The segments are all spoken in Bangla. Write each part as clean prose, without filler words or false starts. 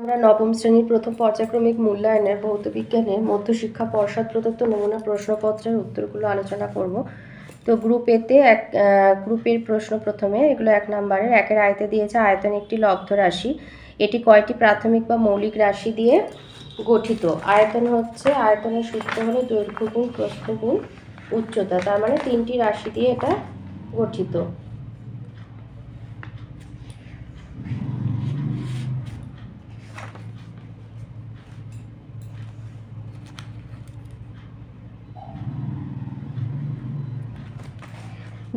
আমরা নবম শ্রেণীর প্রথম পর্যায়ক্রমিক মূল্যায়নের ভৌত বিজ্ঞানের মধ্যশিক্ষা পর্ষদ প্রদত্ত নমুনা প্রশ্নপত্রের উত্তরগুলো আলোচনা করব। তো গ্রুপ এতে গ্রুপের প্রশ্ন প্রথমে, এগুলো 1 নম্বরের। 1-এর আয়তে দিয়েছে আয়তন একটি লব্ধ রাশি, এটি কয়টি প্রাথমিক বা মৌলিক রাশি দিয়ে গঠিত? আয়তনের সূত্র হলো দৈর্ঘ্য গুণ প্রস্থ গুণ উচ্চতা, তার মানে 3টি রাশি দিয়ে এটা গঠিত।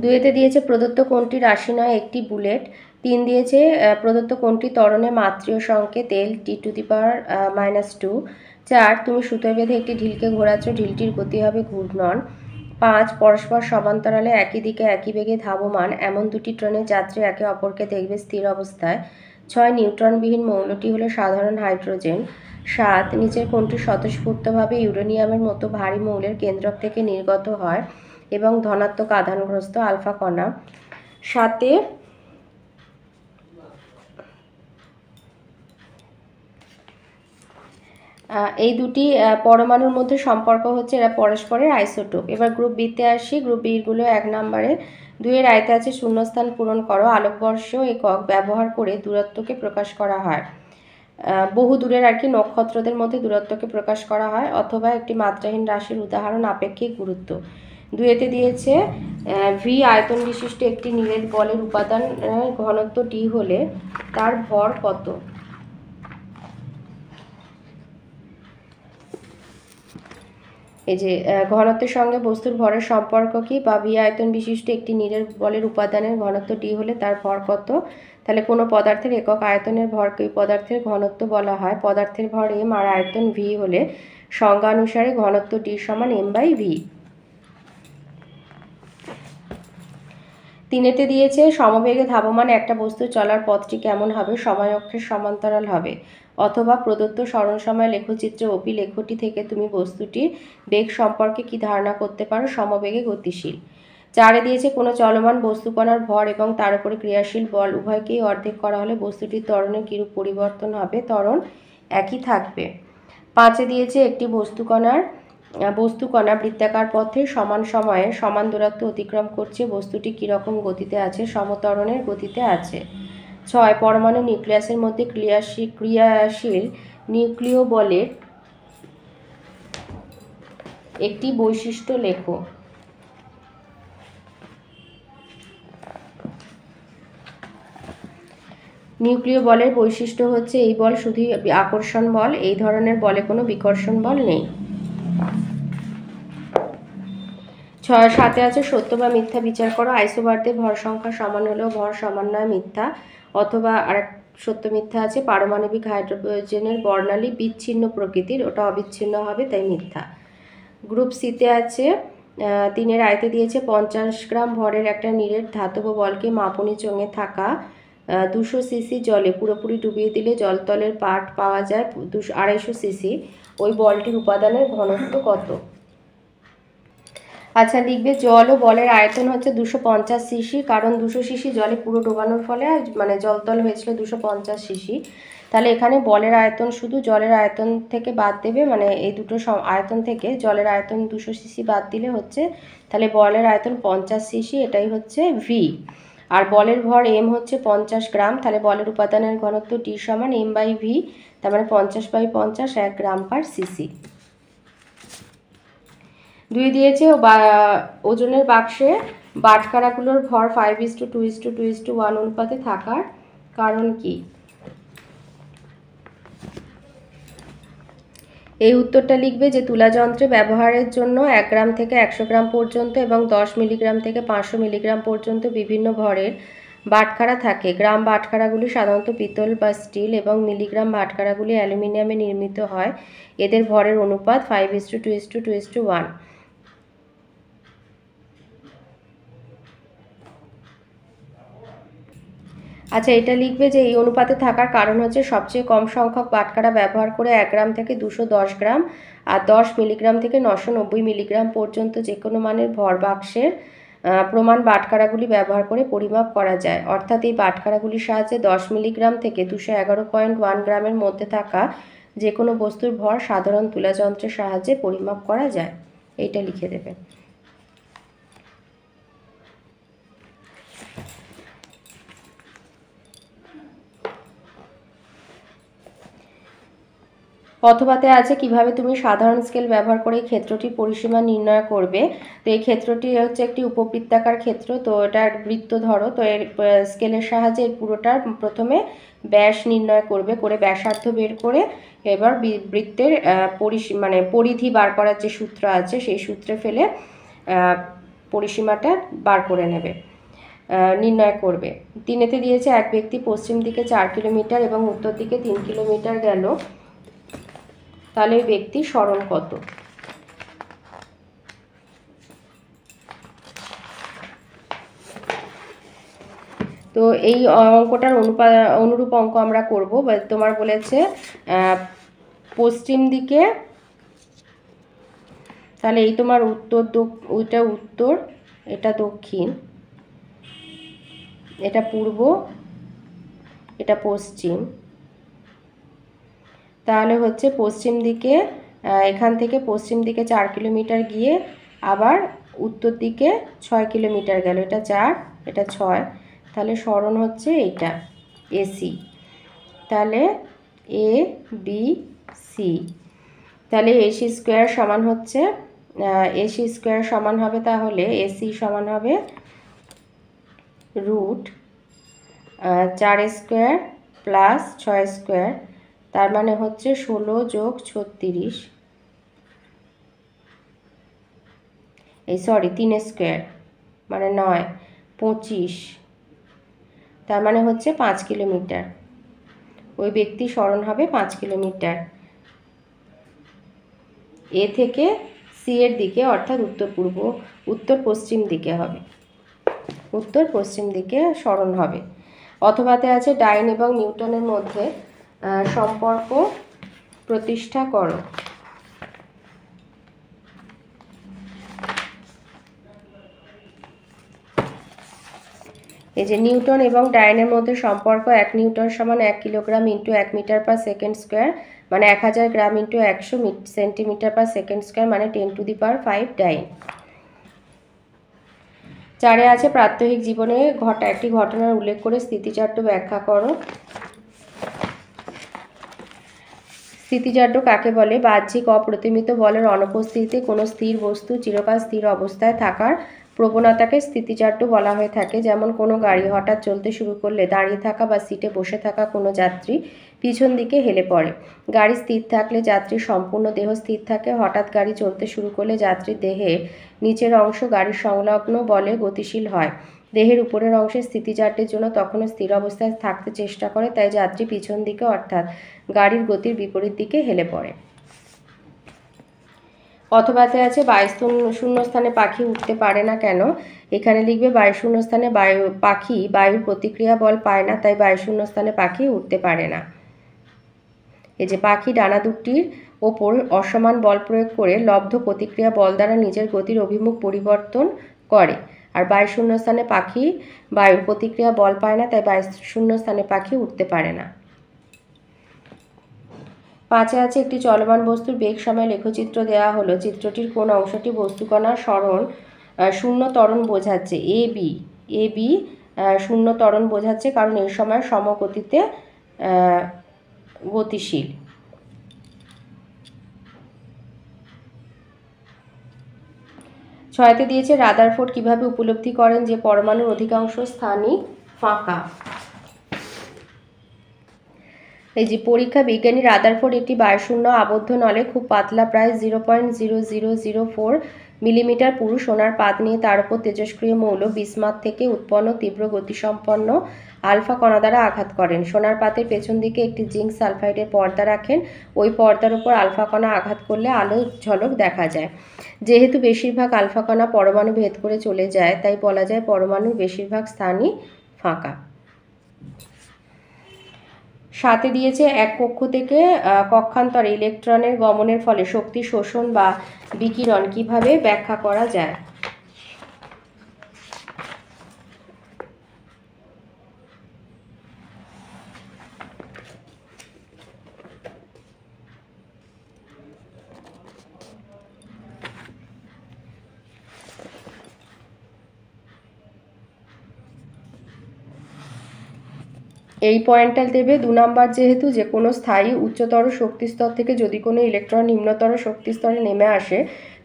দুইতে দিয়েছে প্রদত্ত কোনটি রাশি নয় একটি বুলেট। 3 দিয়েছে প্রদত্ত কোনটি ত্বরণে মাত্রীয় সংকেত L T⁻²। 4 তুমি সুতোয় বেঁধে একটি ঢিলকে ঘোরাচ্ছ, ঢিলটির গতি হবে ঘূর্ণন। 5 পরস্পর সমান্তরালে একই দিকে একই বেগে ধাবমান এমন দুটি ট্রেনের যাত্রী একে অপরকে দেখবে স্থির অবস্থায়। 6 নিউট্রনবিহীন মৌলটি হলো সাধারণ হাইড্রোজেন। 7 নিচের কোনটি স্বতঃস্ফূর্তভাবে ইউরেনিয়ামের মতো ভারী মৌলের কেন্দ্রক থেকে নির্গত হয় এবং ধনাত্মক আধানগ্রস্ত আলফা কণা। 7 এই দুটি পরমাণুর মধ্যে সম্পর্ক হচ্ছে এরা পরস্পরের আইসোটোপ। এবার গ্রুপ বিতে আসি। গ্রুপ বিগুলো 1 নম্বরে। 2-এর আয়তে আছে শূন্যস্থান পূরণ করো। আলোকবর্ষ একক ব্যবহার করে দূরত্বকে প্রকাশ করা হয়। বহু দূরের নক্ষত্রদের মধ্যে দূরত্বকে প্রকাশ করা হয়, অথবা একটি মাত্রাহীন রাশির উদাহরণ আপেক্ষিক গুরুত্ব। 2-এতে দিয়েছে ভি আয়তন বিশিষ্ট একটি নিরেট বলের উপাদান ঘনত্ব ডি হলে তার ভর কত? এই যে ঘনত্বের সঙ্গে বস্তুর ভরের সম্পর্ক কি, বা ভি আয়তন বিশিষ্ট একটি নিরেট বলের উপাদানের ঘনত্ব ডি হলে তার ভর কত? তাহলে কোনো পদার্থের একক আয়তনের ভরকে ওই পদার্থের ঘনত্ব বলা হয়। পদার্থের ভর এম আর আয়তন ভি হলে সংজ্ঞা অনুসারে ঘনত্ব ডি সমান m/v। 3-এতে দিয়েছে সমবেগে ধাবমান একটা বস্তু চলার পথটি কেমন হবে? সময় অক্ষের সমান্তরাল হবে। অথবা প্রদত্ত সরণ সময় লেখচিত্রে ওপি লেখটি থেকে তুমি বস্তুটির বেগ সম্পর্কে কি ধারণা করতে পারো? সমবেগে গতিশীল। 4-এ দিয়েছে কোনো চলমান বস্তুকণার ভর এবং তার উপরে ক্রিয়াশীল বল উভয়কেই অর্ধেক করা হলে বস্তুটির ত্বরণের কিরূপ পরিবর্তন হবে? ত্বরণ একই থাকবে। 5-এ দিয়েছে একটি বস্তুকণা বৃত্তাকার পথে সমান সময়ে সমান দূরত্ব অতিক্রম করছে, বস্তুটি কীরকম গতিতে আছে? সমত্বরণের গতিতে আছে। 6 পরমাণু নিউক্লিয়াসের মধ্যে ক্রিয়াশীল নিউক্লিয় বলের একটি বৈশিষ্ট্য লেখো। নিউক্লিয় বলের বৈশিষ্ট্য হচ্ছে এই বল শুধুই আকর্ষণ বল, এই ধরনের বলে কোনো বিকর্ষণ বল নেই। 7-এ আছে সত্য বা মিথ্যা বিচার করো। আইসোবারদের ভর সংখ্যা সমান হলেও ভর সমান নয়, মিথ্যা। অথবা আরেক সত্য মিথ্যা আছে, পারমাণবিক হাইড্রোজেনের বর্ণালী বিচ্ছিন্ন প্রকৃতির, ওটা অবিচ্ছিন্ন হবে, তাই মিথ্যা। গ্রুপ সিতে আছে 3-এর আয়তে দিয়েছে 50 গ্রাম ভরের একটা নিরেট ধাতব বলকে মাপনী চোঙে থাকা 200 সিসি জলে পুরোপুরি ডুবিয়ে দিলে জলতলের পাট পাওয়া যায় 250 সিসি। ওই বলটির উপাদানের ঘনত্ব কত? আচ্ছা, লিখবে জল ও বলের আয়তন হচ্ছে 250 সিসি, কারণ 200 সিসি জলে পুরো ডোবানোর ফলে মানে জলতল হয়েছিল 250 সিসি। তাহলে এখানে বলের আয়তন শুধু জলের আয়তন থেকে বাদ দেবে, মানে এই দুটো আয়তন থেকে জলের আয়তন 200 সিসি বাদ দিলে হচ্ছে, তাহলে বলের আয়তন 50 সিসি, এটাই হচ্ছে ভি। আর বলের ভর এম হচ্ছে 50 গ্রাম, তাহলে বলের উপাদানের ঘনত্ব ডি সমান m/v, তার মানে 50/50 1 গ্রাম পার সিসি। 2 দিয়েছে ওজনের বাক্সে বাটখারাগুলোর ভর 5:2:2:1 অনুপাতে থাকার কারণ কি? এই উত্তরটা লিখবে যে তুলা যন্ত্রে ব্যবহারের জন্য 1 গ্রাম থেকে 100 গ্রাম পর্যন্ত এবং 10 মিলিগ্রাম থেকে 500 মিলিগ্রাম পর্যন্ত বিভিন্ন ভরের বাটখারা থাকে। গ্রাম বাটখারাগুলি সাধারণত পিতল বা স্টিল এবং মিলিগ্রাম বাটখারাগুলি অ্যালুমিনিয়ামে নির্মিত হয়। এদের ভরের অনুপাত 5:2:2:1। আচ্ছা, এটা লিখবে যে এই অনুপাতে থাকার কারণ হচ্ছে সবচেয়ে কম সংখ্যক বাটখারা ব্যবহার করে 1 গ্রাম থেকে 210 গ্রাম আর 10 মিলিগ্রাম থেকে 990 মিলিগ্রাম পর্যন্ত যে কোনো মানের ভর বাক্সের প্রমাণ বাটখারাগুলি ব্যবহার করে পরিমাপ করা যায়। অর্থাৎ এই বাটখারাগুলির সাহায্যে 10 মিলিগ্রাম থেকে 211.1 গ্রামের মধ্যে থাকা যে কোনো বস্তুর ভর সাধারণ তুলাযন্ত্রের সাহায্যে পরিমাপ করা যায়। এইটা লিখে দেবে। অথবাতে আছে কিভাবে তুমি সাধারণ স্কেল ব্যবহার করে ক্ষেত্রটির পরিসীমা নির্ণয় করবে। তো এই ক্ষেত্রটি হচ্ছে একটি উপবৃত্তাকার ক্ষেত্র। তো এটা বৃত্ত ধরো, তো এর স্কেলের সাহায্যে এই পুরোটার প্রথমে ব্যাস নির্ণয় করবে, করে ব্যাসার্ধ বের করে এবার বৃত্তের মানে পরিধি বার করার যে সূত্র আছে সেই সূত্রে ফেলে পরিসীমাটা বার করে নেবে, নির্ণয় করবে। 3-তে দিয়েছে এক ব্যক্তি পশ্চিম দিকে 4 কিলোমিটার এবং উত্তর দিকে 3 কিলোমিটার গেল, তাহলে ওই ব্যক্তির স্মরণ কত? তো এই অঙ্কটার অনুরূপ অঙ্ক আমরা করব। তোমার বলেছে পশ্চিম দিকে, তাহলে এই তোমার উত্তর, ওইটা উত্তর, এটা দক্ষিণ, এটা পূর্ব, এটা পশ্চিম। তাহলে হচ্ছে পশ্চিম দিকে, এখান থেকে পশ্চিম দিকে 4 কিলোমিটার গিয়ে আবার উত্তর দিকে 6 কিলোমিটার গেল, এটা 4, এটা 6, তাহলে স্মরণ হচ্ছে এইটা এসি। তাহলে এ বি সি, তাহলে এসি স্কোয়ার সমান হচ্ছে, এসি স্কোয়ার সমান হবে, তাহলে এসি সমান হবে রুট 4 স্কোয়ার প্লাস 6 স্কোয়ার, তার মানে হচ্ছে 16 যোগ 36, এই সরি 3 স্কোয়ার মানে 9, 25, তার মানে হচ্ছে 5 কিলোমিটার। ওই ব্যক্তি স্মরণ হবে 5 কিলোমিটার। এ থেকে সি এর দিকে, অর্থাৎ উত্তর পশ্চিম দিকে হবে, উত্তর পশ্চিম দিকে স্মরণ হবে। অথবাতে আছে ডাইন এবং নিউটনের মধ্যে সম্পর্ক প্রতিষ্ঠা করো। এই যে নিউটন এবং ডাইনের মধ্যে সম্পর্ক, 1 নিউটন সমান 1 kilogram into 1 metre per second square মানে 1000 gram into 100 centimetre per second square মানে 10⁵ ডাইন। 4-এ আছে প্রাত্যহিক জীবনে একটি ঘটনার উল্লেখ করে স্থিতিচার্য ব্যাখ্যা করো। স্থিতিচার্য কাকে বলে? বাহ্যিক অপ্রতিমিত বলের অনুপস্থিতিতে কোনো স্থির বস্তু চিরকাল স্থির অবস্থায় থাকার প্রবণতাকে স্থিতিচার্য বলা হয়ে থাকে। যেমন কোনো গাড়ি হঠাৎ চলতে শুরু করলে দাঁড়িয়ে থাকা বা সিটে বসে থাকা কোনো যাত্রী পিছন দিকে হেলে পড়ে। গাড়ি স্থির থাকলে যাত্রীর সম্পূর্ণ দেহ স্থির থাকে। হঠাৎ গাড়ি চলতে শুরু করলে যাত্রীর দেহের নিচের অংশ গাড়ির সংলগ্ন বলে গতিশীল হয়। দেহের উপরের অংশে স্থিতিচার্যের জন্য তখনও স্থির অবস্থায় থাকতে চেষ্টা করে, তাই যাত্রী পিছন দিকে অর্থাৎ গাড়ির গতির বিপরীত দিকে হেলে পড়ে। অথবাতে আছে বায়ু শূন্যস্থানে পাখি উঠতে পারে না কেন? এখানে লিখবে বায়ু শূন্যস্থানে পাখি বায়ুর প্রতিক্রিয়া বল পায় না, তাই বায়ু শূন্যস্থানে পাখি উঠতে পারে না। এই যে পাখি ডানা দুটির ওপর অসমান বল প্রয়োগ করে লব্ধ প্রতিক্রিয়া বল দ্বারা নিজের গতির অভিমুখ পরিবর্তন করে, আর বায়ু শূন্যস্থানে পাখি বায়ুর প্রতিক্রিয়া বল পায় না, তাই বায়ু শূন্যস্থানে পাখি উঠতে পারে না। 5-এ আছে একটি চলমান বস্তুর বেগ সময় লেখচিত্র দেওয়া হলো। চিত্রটির কোন অংশটি বস্তুকণার শূন্য ত্বরণ বোঝাচ্ছে? এ বি শূন্য ত্বরণ বোঝাচ্ছে, কারণ এই সময় সমগতিতে গতিশীল। 6-তে দিয়েছে রাদারফোর্ড কিভাবে উপলব্ধি করেন যে পরমাণুর অধিকাংশ স্থানই ফাঁকা? এই যে পরীক্ষা বিজ্ঞানী রাদারফোর্ড একটি বায়ুশূন্য আবদ্ধ নলে খুব পাতলা প্রায় 0.0004 মিলিমিটার পুরু সোনার পাত নিয়ে তার উপর তেজস্ক্রিয় মৌল বিসমাথ থেকে উৎপন্ন তীব্র গতিসম্পন্ন আলফা কণা দ্বারা আঘাত করেন। সোনার পাতের পেছন দিকে একটি জিঙ্ক সালফাইডের পর্দা রাখেন। ওই পর্দার উপর আলফা কণা আঘাত করলে আলো ঝলক দেখা যায়। যেহেতু বেশিরভাগ আলফা কণা পরমাণু ভেদ করে চলে যায়, তাই বলা যায় পরমাণুর বেশিরভাগ স্থানই ফাঁকা। 7-এ দিয়েছে এক কক্ষ থেকে কক্ষান্তরে ইলেকট্রনের গমনের ফলে শক্তি শোষণ বা বিকিরণ কিভাবে ব্যাখ্যা করা যায়? এই পয়েন্টটা দেবে। 2 নাম্বার, যেহেতু যে কোনো স্থায়ী উচ্চতর শক্তিস্তর থেকে যদি কোনো ইলেকট্রন নিম্নতর শক্তিস্তরে নেমে আসে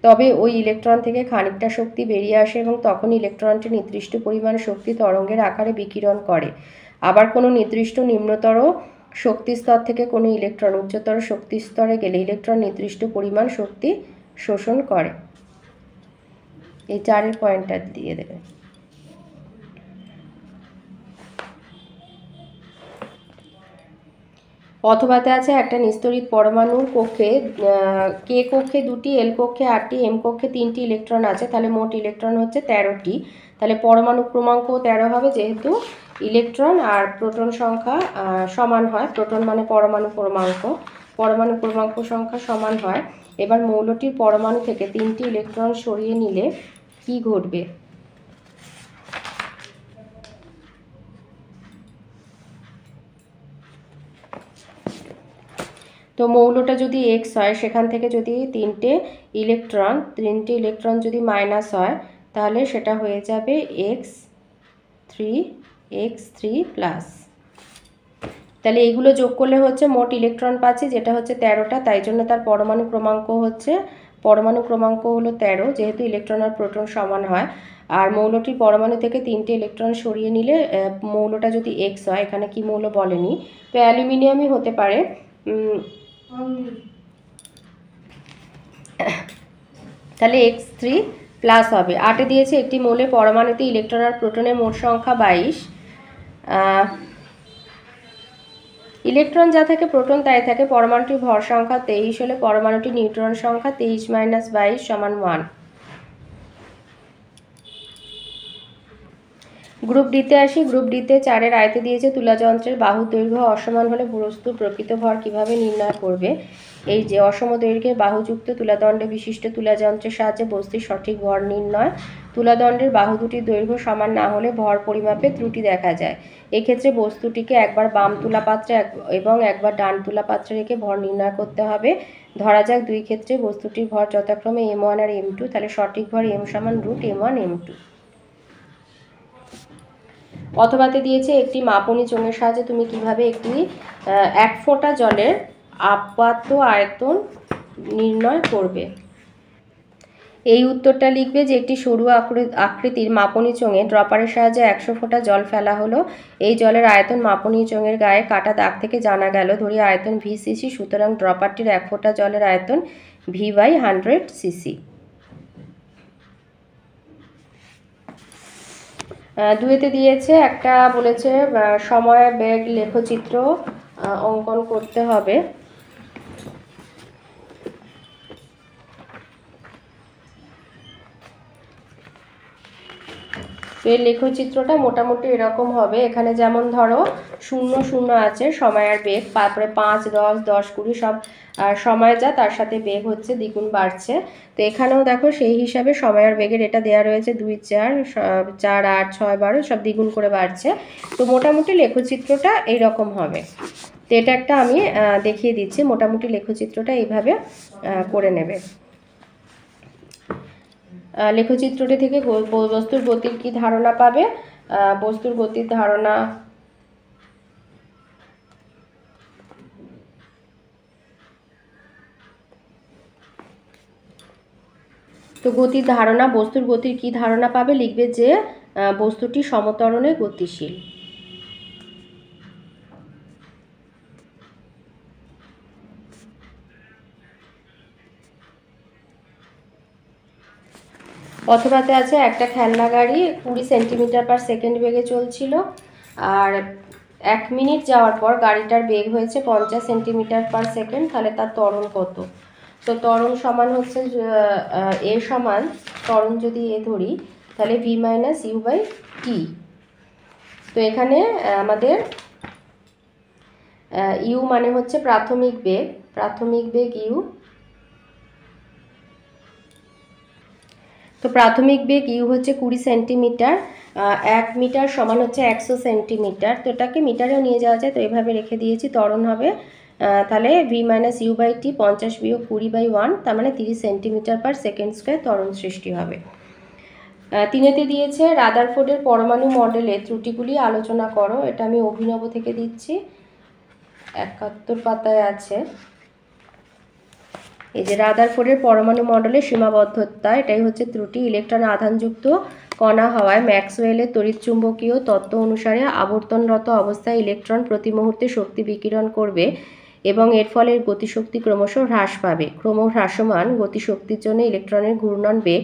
তবে ওই ইলেকট্রন থেকে খানিকটা শক্তি বেরিয়ে আসে এবং তখন ইলেকট্রনটি নির্দিষ্ট পরিমাণ শক্তি তরঙ্গের আকারে বিকিরণ করে। আবার কোনো নির্দিষ্ট নিম্নতর শক্তিস্তর থেকে কোনো ইলেকট্রন উচ্চতর শক্তিস্তরে গেলে ইলেকট্রন নির্দিষ্ট পরিমাণ শক্তি শোষণ করে। এই 4 পয়েন্টটা দিয়ে দেবে। অথবাতে আছে একটা নিস্তড়িত পরমাণুর কক্ষে কে কক্ষে 2টি, এল কক্ষে 8টি, এম কক্ষে 3টি ইলেকট্রন আছে, তাহলে মোট ইলেকট্রন হচ্ছে 13টি। তাহলে পরমাণু ক্রমাঙ্কও 13 হবে, যেহেতু ইলেকট্রন আর প্রোটন সংখ্যা সমান হয়। প্রোটন মানে পরমাণু ক্রমাঙ্ক, পরমাণু ক্রমাঙ্ক সংখ্যা সমান হয়। এবার মৌলটির পরমাণু থেকে 3টি ইলেকট্রন সরিয়ে নিলে কি ঘটবে? তো মৌলটা যদি এক্স হয়, সেখান থেকে যদি 3টে ইলেকট্রন যদি মাইনাস হয় তাহলে সেটা হয়ে যাবে x3 প্লাস। তাহলে এইগুলো যোগ করলে হচ্ছে মোট ইলেকট্রন পাচ্ছি, যেটা হচ্ছে 13টা। তাই জন্য তার পরমাণু ক্রমাঙ্ক হলো 13, যেহেতু ইলেকট্রন আর প্রোটন সমান হয়। আর মৌলটির পরমাণু থেকে 3টে ইলেকট্রন সরিয়ে নিলে মৌলটা যদি এক্স হয়, এখানে কি মৌল বলেনি, তো অ্যালুমিনিয়ামই হতে পারে। তাহলে x3 প্লাস হবে। 8 দিয়েছে একটি মৌলের পরমাণুতে ইলেকট্রন আর প্রোটনের মোট সংখ্যা 22। ইলেকট্রন যা থাকে প্রোটন তাই থাকে। পরমাণুটির ভর সংখ্যা 23 হলে পরমাণুটির নিউট্রন সংখ্যা 23 - 22 = 1। গ্রুপ ডিতে আসি। গ্রুপ ডিতে 4-এর আয়তে দিয়েছে তুলাযন্ত্রের বাহুর দৈর্ঘ্য অসমান হলে বস্তুর প্রকৃত ভর কিভাবে নির্ণয় করবে? এই যে অসম দৈর্ঘ্যের বাহুযুক্ত তুলাদণ্ডে বিশিষ্ট তুলাযন্ত্রের সাহায্যে বস্তুর সঠিক ভর নির্ণয়। তুলাদণ্ডের বাহু দুটির দৈর্ঘ্য সমান না হলে ভর পরিমাপে ত্রুটি দেখা যায়। এক্ষেত্রে বস্তুটিকে একবার বাম তুলাপাত্রে এবং একবার ডান তুলাপাত্রে রেখে ভর নির্ণয় করতে হবে। ধরা যাক দুই ক্ষেত্রে বস্তুটির ভর যথাক্রমে m1 আর m2, তাহলে সঠিক ভর m = √m1 m2। অথবাতে দিয়েছে একটি মাপনী চোঙের সাহায্যে তুমি কিভাবে একটি 1 ফোঁটা জলের আপাত আয়তন নির্ণয় করবে? এই উত্তরটা লিখবে যে একটি সরু আকৃতির মাপনী চোঙে ড্রপারের সাহায্যে 100 ফোঁটা জল ফেলা হলো। এই জলের আয়তন মাপনী চোঙের গায়ে কাটা দাগ থেকে জানা গেল। ধরি আয়তন v/cc, সুতরাং ড্রপারটির 1 ফোঁটা জলের আয়তন v/100 cc। 2-তে দিয়েছে একটা বলেছে সময় বেগ লেখচিত্র অঙ্কন করতে হবে। তো এই লেখচিত্রটা মোটামুটি এরকম হবে। এখানে যেমন ধরো 0 0 আছে সময় আর বেগ, তারপরে 5 10 10 20 সব সময় যা, তার সাথে বেগ হচ্ছে দ্বিগুণ বাড়ছে। তো এখানেও দেখো সেই হিসাবে সময় আর বেগের এটা দেওয়া রয়েছে 2 4 4 8 6 12 সব দ্বিগুণ করে বাড়ছে। তো মোটামুটি লেখচিত্রটা এইরকম হবে। তো এটা একটা আমি দেখিয়ে দিচ্ছি। মোটামুটি লেখচিত্রটা এইভাবে করে নেবে। লেখচিত্রটি থেকে বস্তুর গতির কি ধারণা পাবে? বস্তুর গতির ধারণা তো গতির ধারণা, বস্তুর গতির কি ধারণা পাবে? লিখবে যে বস্তুটি সমত্বরণে গতিশীল। অথবাতে আছে একটা খেলনা গাড়ি 20 সেন্টিমিটার/সেকেন্ড বেগে চলছিল, আর 1 মিনিট যাওয়ার পর গাড়িটার বেগ হয়েছে 50 সেন্টিমিটার/সেকেন্ড। তাহলে তার ত্বরণ কত? তো ত্বরণ সমান হচ্ছে এ সমান, ত্বরণ যদি এ ধরি তাহলে v - u/t। তো এখানে আমাদের ইউ মানে হচ্ছে প্রাথমিক বেগ ইউ। তো প্রাথমিক বেগ ইউ হচ্ছে 20 সেন্টিমিটার। 1 মিটার সমান হচ্ছে 100 সেন্টিমিটার। তো এটাকে মিটারেও নিয়ে যাওয়া যায়, তো এভাবে রেখে দিয়েছি। ত্বরণ হবে তাহলে v - u/t 50 - 20/1, তার মানে 30 সেন্টিমিটার/সেকেন্ড স্কয়ার ত্বরণ সৃষ্টি হবে। তিনেতে দিয়েছে রাদারফোর্ডের পরমাণু মডেলের ত্রুটিগুলি আলোচনা করো। এটা আমি অভিনব থেকে দিচ্ছি, 71 পাতায় আছে। এই যে রাদারফোর্ডের পরমাণু মডেলের সীমাবদ্ধতা, এটাই হচ্ছে ত্রুটি। ইলেকট্রন আধানযুক্ত কণা হওয়ায় ম্যাক্সওয়েলের তড়িৎচুম্বকীয় তত্ত্ব অনুসারে আবর্তনরত অবস্থায় ইলেকট্রন প্রতি মুহূর্তে শক্তি বিকিরণ করবে এবং এর ফলে এর গতিশক্তি ক্রমশ হ্রাস পাবে। ক্রমহ্রাসমান গতিশক্তির জন্য ইলেকট্রনের ঘূর্ণন বেগ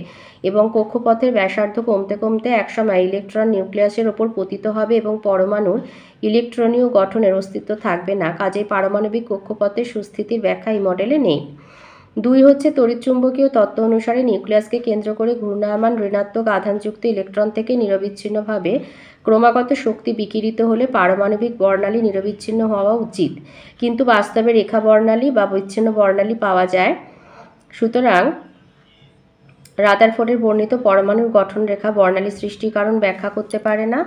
এবং কক্ষপথের ব্যাসার্ধ কমতে কমতে একসময় ইলেকট্রন নিউক্লিয়াসের ওপর পতিত হবে এবং পরমাণুর ইলেকট্রনীয় গঠনের অস্তিত্ব থাকবে না। কাজেই পারমাণবিক কক্ষপথের সুস্থিতির ব্যাখ্যা এই মডেলে নেই। 2 হচ্ছে তড়িৎচুম্বকীয় তত্ত্ব অনুসারে নিউক্লিয়াসকে কেন্দ্র করে ঘূর্ণায়মান ঋণাত্মক আধানযুক্ত ইলেকট্রন থেকে নিরবিচ্ছিন্নভাবে ক্রমাগত শক্তি বিকিরিত হলে পারমাণবিক বর্ণালী নিরবিচ্ছিন্ন হওয়া উচিত, কিন্তু বাস্তবে রেখা বর্ণালী বা বিচ্ছিন্ন বর্ণালী পাওয়া যায়। সুতরাং রাদারফোর্ডের বর্ণিত পরমাণুর গঠন রেখা বর্ণালী সৃষ্টির কারণ ব্যাখ্যা করতে পারে না।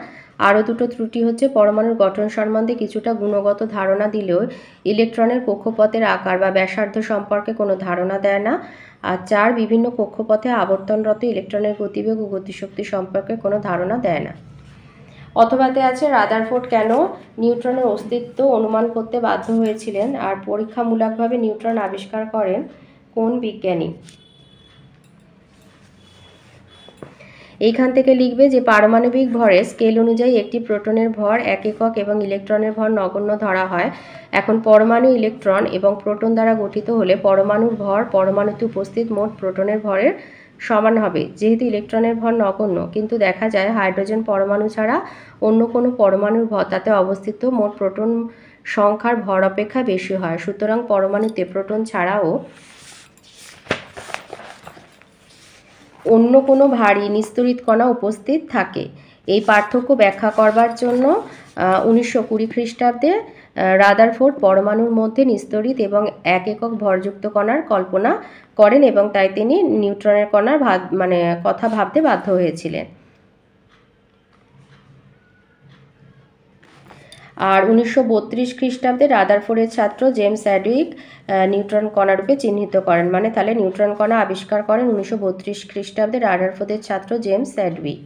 আরও দুটো ত্রুটি হচ্ছে পরমাণুর গঠন সম্বন্ধে কিছুটা গুণগত ধারণা দিলেও ইলেকট্রনের কক্ষপথের আকার বা ব্যাসার্ধ সম্পর্কে কোনো ধারণা দেয় না। আর 4, বিভিন্ন কক্ষপথে আবর্তনরত ইলেকট্রনের গতিবেগ ও গতিশক্তি সম্পর্কে কোনো ধারণা দেয় না। অথবাতে আছে রাদারফোর্ড কেন নিউট্রনের অস্তিত্ব অনুমান করতে বাধ্য হয়েছিলেন আর পরীক্ষামূলকভাবে নিউট্রন আবিষ্কার করেন কোন বিজ্ঞানী। এইখান থেকে লিখবে যে পারমাণবিক ভরের স্কেল অনুযায়ী একটি প্রোটনের ভর 1 একক এবং ইলেকট্রনের ভর নগণ্য ধরা হয়। এখন পরমাণু ইলেকট্রন এবং প্রোটন দ্বারা গঠিত হলে পরমাণুর ভর পরমাণুতে উপস্থিত মোট প্রোটনের ভরের সমান হবে, যেহেতু ইলেকট্রনের ভর নগণ্য। কিন্তু দেখা যায় হাইড্রোজেন পরমাণু ছাড়া অন্য কোনো পরমাণুর ভর তাতে অবস্থিত মোট প্রোটন সংখ্যার ভর অপেক্ষা বেশি হয়। সুতরাং পরমাণুতে প্রোটন ছাড়াও অন্য কোনো ভারী নিস্তড়িত কণা উপস্থিত থাকে। এই পার্থক্য ব্যাখ্যা করবার জন্য 1920 খ্রিস্টাব্দে রাদারফোর্ড পরমাণুর মধ্যে নিস্তড়িত এবং 1 একক ভরযুক্ত কণার কল্পনা করেন এবং তাই তিনি নিউট্রনের কণার কথা ভাবতে বাধ্য হয়েছিলেন। আর 1932 খ্রিস্টাব্দে রাদারফোর্ডের ছাত্র জেমস অ্যাডউইক নিউট্রন কণারূপে চিহ্নিত করেন। তাহলে নিউট্রন কণা আবিষ্কার করেন 1932 খ্রিস্টাব্দে রাদারফোর্ডের ছাত্র জেমস অ্যাডউইক।